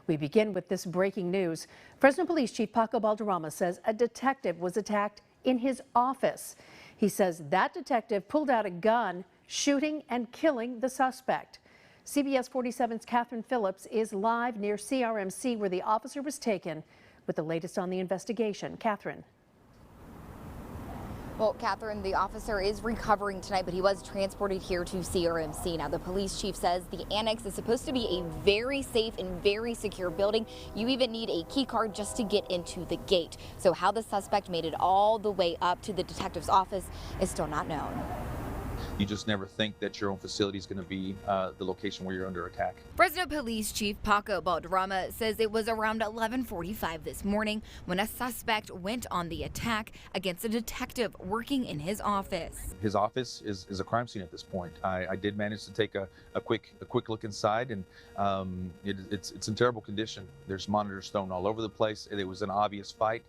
We begin with this breaking news. Fresno Police Chief Paco Balderrama says a detective was attacked in his office. He says that detective pulled out a gun, shooting and killing the suspect. CBS 47's Catherine Phillips is live near CRMC where the officer was taken with the latest on the investigation. Catherine. Well, Catherine, the officer is recovering tonight, but he was transported here to CRMC. Now, the police chief says the annex is supposed to be a very safe and very secure building. You even need a key card just to get into the gate. So how the suspect made it all the way up to the detective's office is still not known. You just never think that your own facility is going to be the location where you're under attack. Fresno Police Chief Paco Balderrama says it was around 11:45 this morning when a suspect went on the attack against a detective working in his office. His office is a crime scene at this point. I did manage to take a quick look inside, and it's in terrible condition. There's monitors thrown all over the place. It was an obvious fight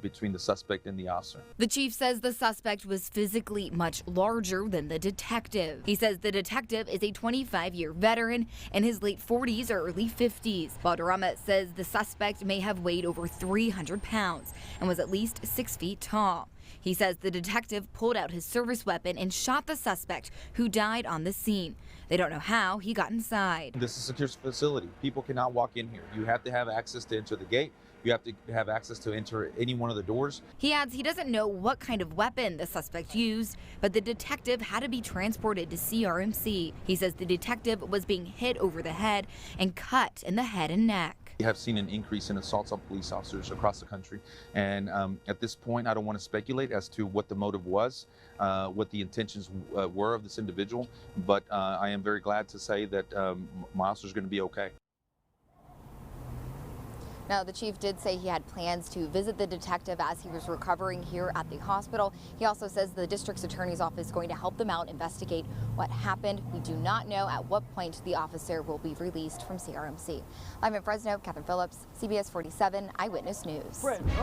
between the suspect and the officer. The chief says the suspect was physically much larger than the detective. He says the detective is a 25-year veteran in his late 40s or early 50s. Balderrama says the suspect may have weighed over 300 pounds and was at least 6 feet tall. He says the detective pulled out his service weapon and shot the suspect, who died on the scene. They don't know how he got inside. This is a secure facility. People cannot walk in here. You have to have access to enter the gate. You have to have access to enter any one of the doors. He adds he doesn't know what kind of weapon the suspect used, but the detective had to be transported to CRMC. He says the detective was being hit over the head and cut in the head and neck. We have seen an increase in assaults on police officers across the country, and at this point I don't want to speculate as to what the motive was, what the intentions were of this individual, but I am very glad to say that my officer is going to be okay. Now, the chief did say he had plans to visit the detective as he was recovering here at the hospital. He also says the district's attorney's office is going to help them out investigate what happened. We do not know at what point the officer will be released from CRMC. I'm in Fresno, Catherine Phillips, CBS 47 Eyewitness News.